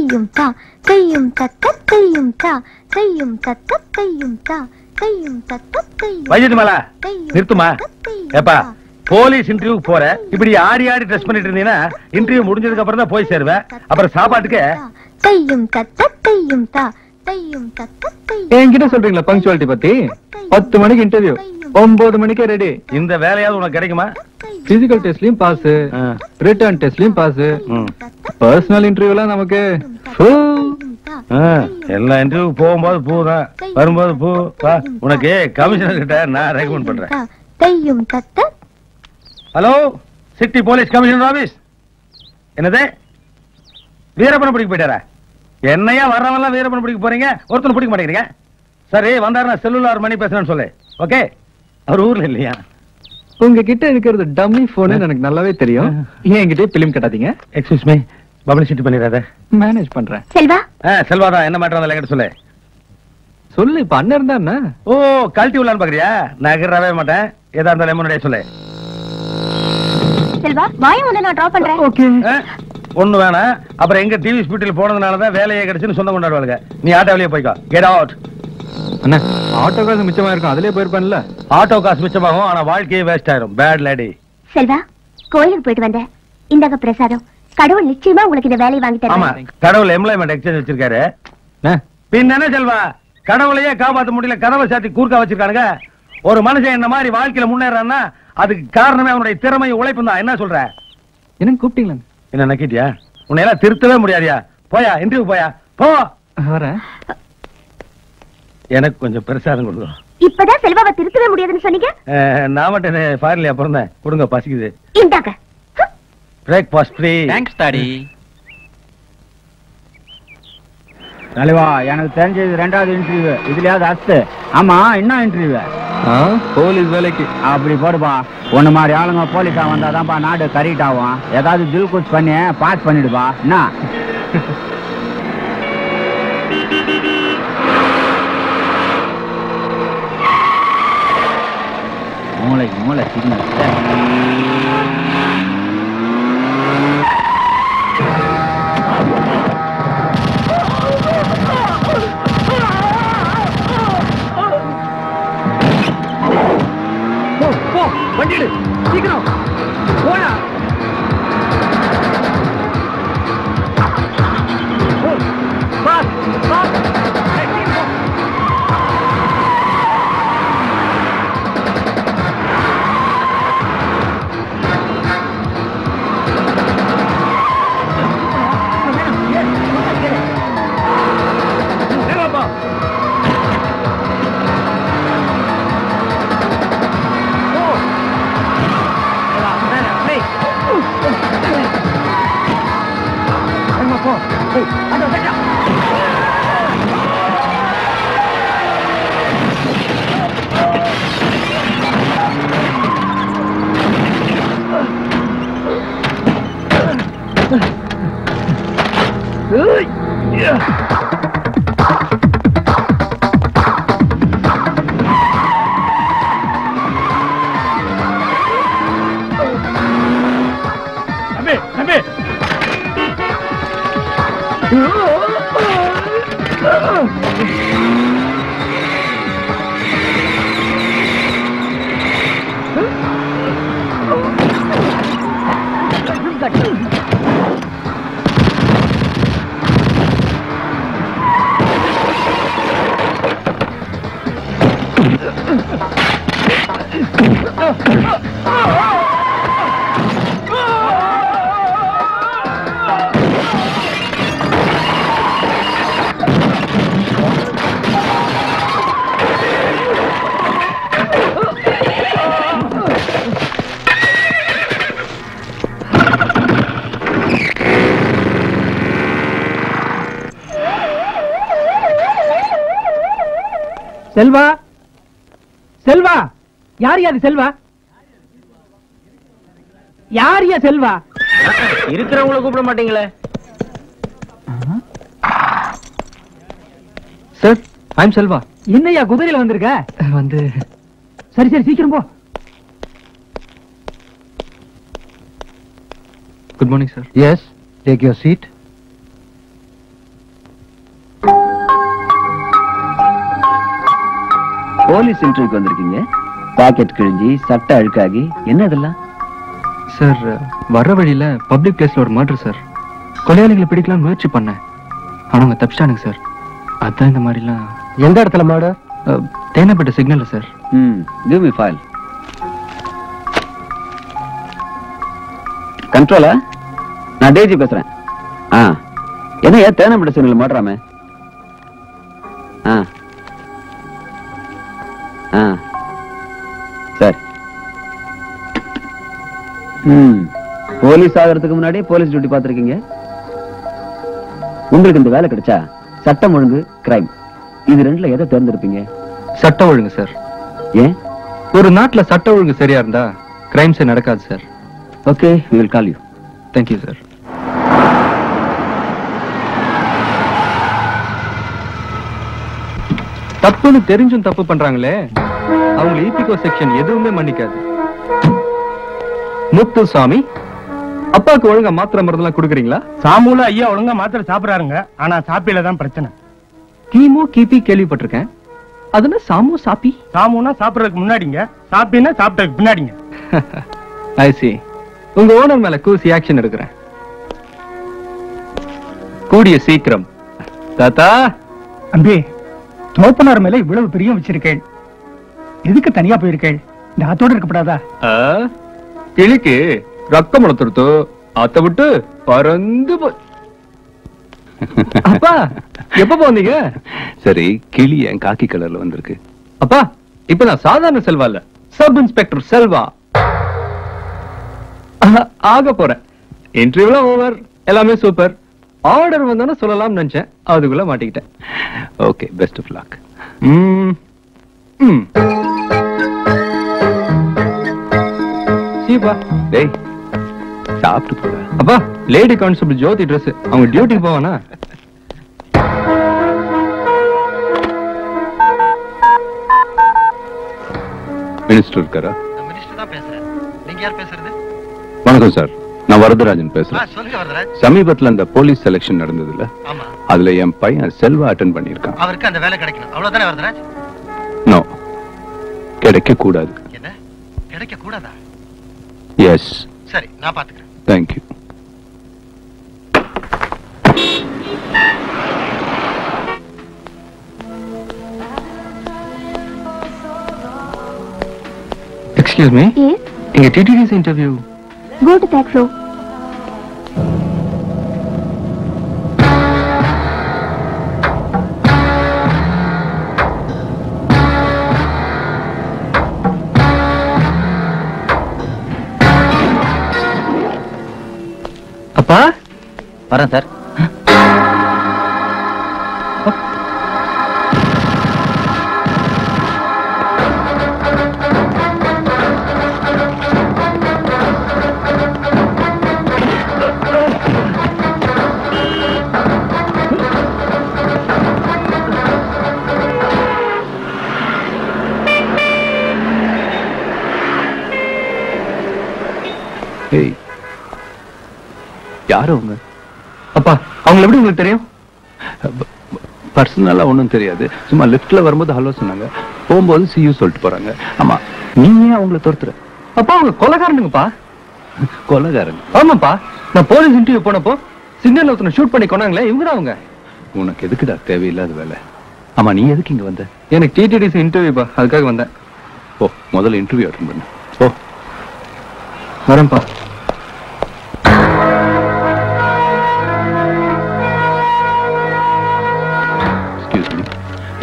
தையும் தா தையும் தத்த தையும் தா தையும் தத்த தையும் தா தையும் தத்த தையும். வைஜயமாலா நிறுத்துமா? ஏப்பா போலீஸ் இன்டர்வியூக்கு போற இப்படி ஆடி ஆடி ட்ரெஸ் பண்ணிட்டு இருந்தீங்கன்னா இன்டர்வியூ முடிஞ்சதுக்கு அப்புறம் தான் போய் சேருவேன். அப்புறம் சாப்பாட்டுக்கு தையும் தத்த தையும் தா தையும் தத்த தையும். என்கிட்ட சொல்றீங்களா பங்க்சுவாலிட்டி பத்தி? 10 மணிக்கு இன்டர்வியூ, 9 மணிக்கே ரெடி. இந்த வேலையாவது உனக்கு கிடைக்குமா? பிசிக்கல் டெஸ்ட்லயும் பாஸ், ரிட்டர்ன் டெஸ்ட்லயும் பாஸ், பர்சனல் இன்டர்வியூலாம் நமக்கு எல்லா இன்டர்வியூ போகும்போது பூ தான், வரும்போது பூ. உனக்கு கமிஷனர் கிட்ட நான் ரெக்கமெண்ட் பண்றேன். தையும் தத்த. Hello, city police commissioner office. என்னது வீரப்பன பிடிக்க போயிட்டாரா? என்னையா வர்றவெல்லாம் வீரப்பன பிடிக்க போறீங்க, ஒருத்தனை பிடிக்க மாட்டேங்கிறீங்க. சரி வந்தாருன்னா செல்லுலார் மணி பேசுறேன்னு சொல்லு. ஓகே, அவர் ஊர்ல இல்லையா? உங்ககிட்ட இருக்கிறது டம்மி போன் எனக்கு நல்லாவே தெரியும். என்கிட்ட பிலிம் கட்டாதீங்க. எக்ஸ்கியூஸ் மீ, பப்ளிசிட்டி பண்ணிடாத. மேனேஜ் பண்றேன். செல்வா. செல்வாதா, என்ன மேட்டர் வந்தால என்கிட்ட சொல்லு. சொல்லு, இப்ப அண்ணன் இருந்தா என்ன? ஓ, கழட்டி விடலான்னு பாக்குறியா? நகரவே மாட்டேன், ஏதா இருந்தாலும் முன்னாடியே சொல்லு. செல்வா, வாயை உன்னை நான் டிராப் பண்றேன். ஓகே. ஒண்ணு வேணாம். அப்புறம் எங்க டிவி ஸ்பீட்டில் போனதுனாலதான் வேலையே கிடைச்சுன்னு சொந்தம் கொண்டாடுவாங்க. நீ ஆட்டோ வழியே போய்க்கோ. Get out. அண்ணா, ஆட்டோ காசு மிச்சமா இருக்கும், அதுலயே போயிருப்பான்ல. ஆட்டோ காசு மிச்சமாகும், ஆனா வாழ்க்கையே வேஸ்ட் ஆயிரும். Bad lady. செல்வா, கோயிலுக்கு போயிட்டு வந்தேன். இந்தாங்க பிரசாதம். கடவுள் நிச்சயமா உங்களுக்கு இந்த வேலையை வாங்கி தருவார். ஆமா, கடவுள் எம்ப்ளாய்மெண்ட் எக்ஸ்சேஞ்ச் வச்சிருக்காரு. பின்ன என்ன செல்வா, கடவுளையே காப்பாத்த முடியல, கதவை சாத்தி கூர்க்கா வச்சிருக்கானுங்க. ஒரு மனுஷன் என்ன மாதிரி வாழ்க்கையில முன்னேறான்னா அதுக்கு காரணமே அவனுடைய திறமை உழைப்பு தான். என்ன சொல்ற? என்ன கூப்பிட்டீங்களா? என்ன நக்கிட்டியா? உன்னை எல்லாம் திருத்தவே முடியாதியா? போயா, இன்டர்வியூ போயா, போ. வரேன். எனக்கு கொஞ்சம் பிரசாதம் கொடுங்க. இப்பதான் செல்வாவை திருத்தவே முடியாதுன்னு சொன்னீங்க. நான் மட்டும் ஃபாரின்லயா பிறந்தேன்? கொடுங்க, பசிக்குது. இந்தாங்க. Breakfast free. Thanks daddy. தலைவா, எனக்கு தெரிஞ்சது 2வது இன்டர்வியூ. இதுலயாவது அஸ்து. ஆமா, என்ன இன்டர்வியூ? போலீஸ் வேலைக்கு. அப்படி போடுப்பா. ஒண்ணு மாதிரி ஆளுங்க போலீஸா வந்தாதான்ப்பா நாடு கரெக்ட் ஆகும். ஏதாவது தில் குச் பண்ணி பாஸ் பண்ணிடுப்பா. என்ன மூளைக்கு மூளை சிக்னல். வண்டிடு, சீக்கிரம் போடா. செல்வா, செல்வா, யார் யாது செல்வா? யார் யா செல்வா? இருக்கிறவங்கள கூப்பிட மாட்டீங்களே. Sir, I am Selva. என்னையா குதிரையில வந்திருக்க? வந்து சரி சரி, சீக்கிரம் போ. Good morning sir. Yes, take your seat. Police இன்டர்வியூக்கு வந்திருக்கீங்க. பாக்கெட் கிழிஞ்சி சட்டை அழுக்காகி என்ன இதெல்லாம்? சார் வர்ற வழியில பப்ளிக் பிளேஸ்ல ஒரு மர்டர் சார். கொலையாளிகளை பிடிக்கலாம் முயற்சி பண்ணேன், ஆனா அவங்க தப்பிச்சிட்டானுங்க சார். அதான் இந்த மாதிரிலாம். எந்த இடத்துல மர்டர்? தேனப்பட்ட சிக்னல்ல சார். Give me file. கண்ட்ரோலா? நான் டேஜி பேசுறேன். என்ன தேனப்பட்ட சிக்னல் மாட்டுறாமே? சரி. போலீஸ் ஆகிறதுக்கு முன்னாடி போலீஸ் டியூட்டி பார்த்திருக்கீங்க. உங்களுக்கு இந்த வேலை கிடைச்சா சட்டம் ஒழுங்கு, கிரைம், இது ரெண்டுல எதை தேர்ந்தெடுப்பீங்க? சட்ட ஒழுங்கு சார். ஏன்? ஒரு நாட்டுல சட்ட ஒழுங்கு சரியா இருந்தா கிரைம்ஸே நடக்காது sir. Okay, we will call you. Thank you sir. தப்புன்னு தெரிஞ்சும் தப்பு பண்றாங்களே, அவங்க ஈபிகோ செக்ஷன் எதுவுமே மன்னிக்காது. முத்துசாமி, அப்பாவுக்கு ஒழுங்கா மாத்திரை மருந்தெல்லாம் கொடுக்குறீங்களா? சாமுல ஐயா ஒழுங்கா மாத்திரை சாப்பிடுறாருங்க, ஆனா சாப்பியில தான் பிரச்சனை. கீமோ கிபி கேள்விப்பட்டிருக்கேன், அதுனா சாமு சாப்பி? சாமுனா சாப்பிடுறதுக்கு முன்னாடிங்க, சாப்பினா சாப்பிட்டதுக்கு பின்னாடிங்க. I see. உங்க ஓனர் மேல கூசி ஆக்ஷன் எடுக்கிறேன் கூடிய சீக்கிரம். தாத்தா, அம்பி, தோப்பனார் மேல இவ்வளவு பிரியம் வச்சிருக்கேன், எதுக்கு தனியா போயிருக்கேன்? இந்த ஆத்தோட இருக்கப்படாதா? கிளிக்கு ரக்கம் முளத்துடுத்து ஆத்த விட்டு பறந்து அப்பா எப்ப போனீங்க? சரி, கிளி என் காக்கி கலர்ல வந்திருக்கு. அப்பா இப்ப நான் சாதாரண செல்வா இல்ல, சப் இன்ஸ்பெக்டர் செல்வா ஆக போறேன். இன்டர்வியூல ஓவர், எல்லாமே சூப்பர். ஆர்டர் வந்தானே சொல்லலாம் நினைச்சேன், அதுக்குள்ள மாட்டிக்கிட்டேன். Okay, best of luck. சீப்பா டேய், சாப்பிட்டு போற. அப்பா லேடி கான்ஸ்டபிள் ஜோதி ட்ரெஸ், அவங்க டியூட்டி போவானா? மினிஸ்டர் இருக்காரா? மினிஸ்டர் தான் பேசுறேன். நீங்க யார் பேசுறது? வணக்கம் சார், நான் வரதராஜன் பேசுறேன். சொல்லுங்க வரதராஜ். சமீபத்துல அந்த போலீஸ் செலக்ஷன் நடந்ததுல, ஆமா, அதுல என் பையன் செல்வா அட்டெண்ட் பண்ணிருக்கான். அவருக்கு அந்த வேலை கிடைக்கணும், அவ்வளவுதானே வரதராஜ்? நோ, கிடைக்க கூடாது. என்ன கிடைக்க கூடாதா? எஸ். சரி, நான் பாத்துக்கிறேன். தேங்க்யூ. Excuse me? Yes. இங்க TTD's interview. Go to that row. அப்பா வரேன் சார். யாரு அவங்க? அப்பா அவங்க எப்படி உங்களுக்கு தெரியும்? பர்சனலா ஒண்ணும் தெரியாது, சும்மா லிஃப்ட்ல வரும்போது ஹலோ சொன்னாங்க, போகும்போது see you சொல்லிட்டு போறாங்க. ஆமா, நீங்க ஏன் அவங்கள துரத்துற? அப்பா அவங்க கொலைகாரனுங்கப்பா. கொலைகாரன்? ஆமாப்பா, நான் போலீஸ் இன்டர்வியூ போனப்போ சிக்னல் ஒருத்தனை ஷூட் பண்ணி கொண்டாங்களே, இவங்க தான் அவங்க. உனக்கு எதுக்குடா தேவையில்லாத வேலை? ஆமா, நீ எதுக்கு இங்க வந்த? எனக்கு TTD's இன்டர்வியூப்பா, அதுக்காக வந்தேன். ஓ, முதல்ல இன்டர்வியூ அட்டெண்ட் பண்ணு. ஓ, வரேன்ப்பா.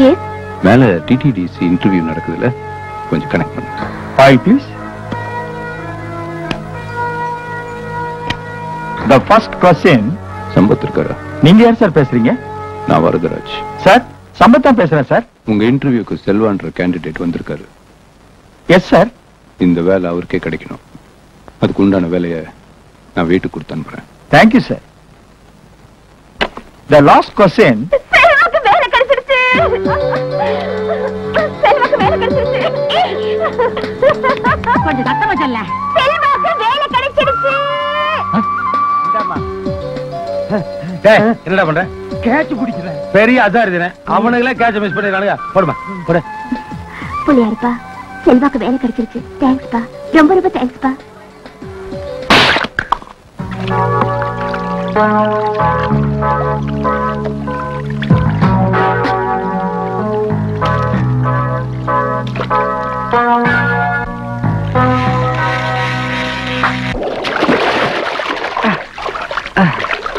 Yes. மேல TTDC இன்டர்வியூ நடக்குதுல, கொஞ்சம் கனெக்ட் பண்ணு. Hi, please. The first question. Sampath இருக்காரா? நீங்க யார் சார் பேசுறீங்க? நான் வரதராஜ். சார், சம்பத் தான் பேசுறேன் சார். உங்க இன்டர்வியூக்கு செல்வான்ற கேண்டிடேட் வந்திருக்காரு. Yes sir. இந்த வேலை அவருக்கே கிடைக்கணும், அதுக்கு உண்டான வேலையை நான் வீட்டுக்கு கொடுத்து அனுப்புறேன். Thank you, sir. The last question. செல்வாக்கு வேலை கிடைச்சிருச்சு. செல்வாக்கு வேலை கிடைச்சிருச்சு. கொஞ்சம் சத்தமா சொல்ல. செல்வாக்கு வேலை கிடைச்சிருச்சு. டேய், என்னடா பண்ற? கேட்ச் பிடிக்கிறேன். பெரிய அசார் இதுனே. அவனுங்களே கேட்ச் மிஸ் பண்ணிடுறானுங்க. போடுமா, போடு. புள்ளியாருப்பா, செல்வாக்கு வேலை கிடைச்சிருச்சு. தேங்க்ஸ்பா, ரொம்ப ரொம்ப தேங்க்ஸ்பா.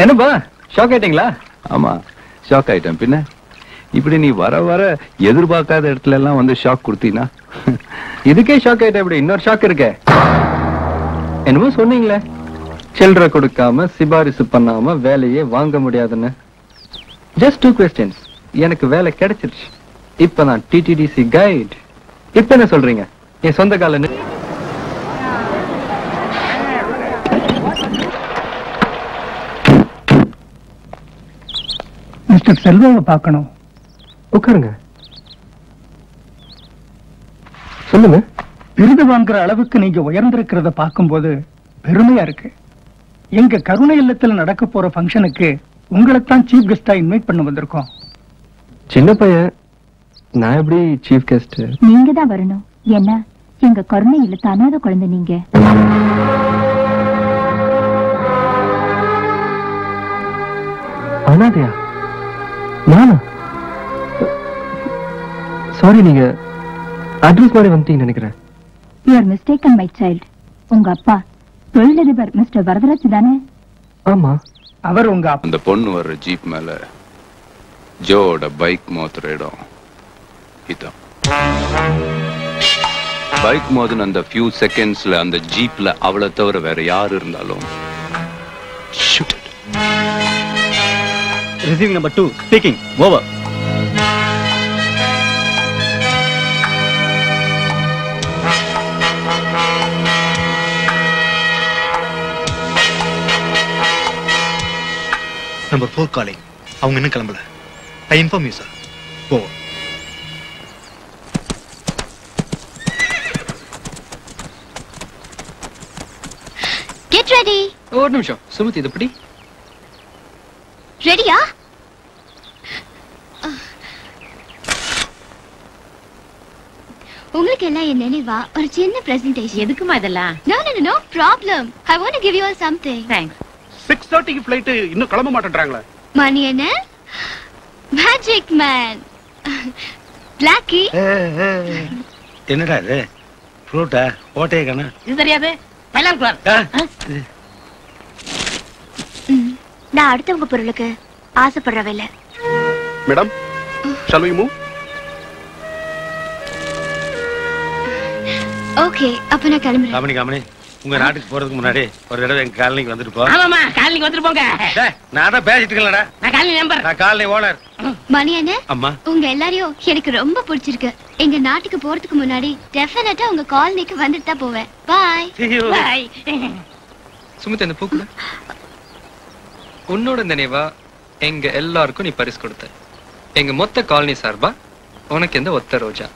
என்னப்பா ஷாக் ஆயிட்டீங்களா? ஆமா, ஷாக் ஆயிட்டேன். பின்ன இப்படி நீ வர வர எதிர்பார்க்காத இடத்துல எல்லாம் வந்து ஷாக் கொடுத்தீனா? இதுக்கே ஷாக் ஆயிட்டேன். இப்படி இன்னொரு ஷாக் இருக்கே. என்னமோ சொன்னீங்களே, சில்லறை கொடுக்காம சிபாரிசு பண்ணாம வேலையே வாங்க முடியாதுன்னு. Just 2 questions. எனக்கு வேலை கிடைச்சிருச்சு. இப்ப நான் டிடிடிசி கைட். இப்ப என்ன சொல்றீங்க? என் சொந்த கால மிஸ்டர் செல்வாவை பார்க்கணும். உட்காருங்க. சொல்லுங்க. விருது வாங்குற அளவுக்கு நீங்க உயர்ந்திருக்கிறத பார்க்கும்போது பெருமையா இருக்கு. எங்க கருணை இல்லத்துல நடக்க போற ஃபங்க்ஷனுக்கு உங்களைத்தான் சீஃப் கெஸ்டா இன்வைட் பண்ண வந்திருக்கோம். சின்ன பையன், நான் எப்படி சீஃப் கெஸ்ட்? நீங்க தான் வரணும். என்ன, எங்க கருணை இல்ல அனாதை குழந்தை நீங்க. அனாதையா? நானா? சாரி, நீங்க அட்ரஸ் மாதிரி வந்துட்டீங்கன்னு நினைக்கிறேன். You are mistaken my child. உங்க அப்பா தொழிலதிபர் மிஸ்டர் வரதராஜ் தானே? ஆமா. அவர் உங்க அந்த பொண்ணு வர்ற ஜீப் மேல ஜோட பைக் மோத்துற இடம் இதான். பைக் மோதின அந்த ஃபியூ செகண்ட்ஸ்ல அந்த ஜீப்ல அவளை தவிர வேற யாரு இருந்தாலும் shoot it. Receiving number 2 speaking. Over. Number 4 calling. அவங்க இன்னும் கிளம்பல. I inform you, sir. Over. Get ready. ஒரு நிமிஷம் சுமதி, இது எப்படி? ரெடியா? உங்களுக்கு எல்லாம் என் நினைவா ஒரு சின்ன பிரசன்டேஷன். எதுக்குமா இதெல்லாம்? No problem. I want to give you all something. Thanks. 6:30 க்கு ஃளைட் இன்னும் கிளம்ப மாட்டேன்றாங்களே. மணி என்ன? Magic man. Blackie. என்னடா இது? ஃப்ரூட்டா? ஓட்டையே காணா. இது தெரியாது. பைலான் குளார். நான் அடுத்தவங்க பொருளுக்கு ஆசைப்படுறவில்லை. Madam, shall we move? Okay, அப்ப நான் கிளம்புறேன். காமனி, உங்க நாட்டுக்கு போறதுக்கு முன்னாடி ஒரு தடவை எங்க காலனிக்கு வந்துட்டு போ. ஆமாமா, காலனிக்கு வந்துட்டு போங்க. நான் தான் பேசிட்டு இருக்கேன்டா. நான் காலனி நம்பர். நான் காலனி ஓனர். மணி என்ன? அம்மா, உங்க எல்லாரையும் எனக்கு ரொம்ப பிடிச்சிருக்கு. எங்க நாட்டுக்கு போறதுக்கு முன்னாடி டெஃபினட்டா உங்க காலனிக்கு வந்துட்டு தான் போவேன். பை. பை. சுமதி, அந்த பூக்குல உன்னோட நினைவா எங்க எல்லாருக்கும் நீ பரிசு கொடுத்த. எங்க மொத்த காலனி சார்பா உனக்கு எந்த ஒத்த ரோஜா.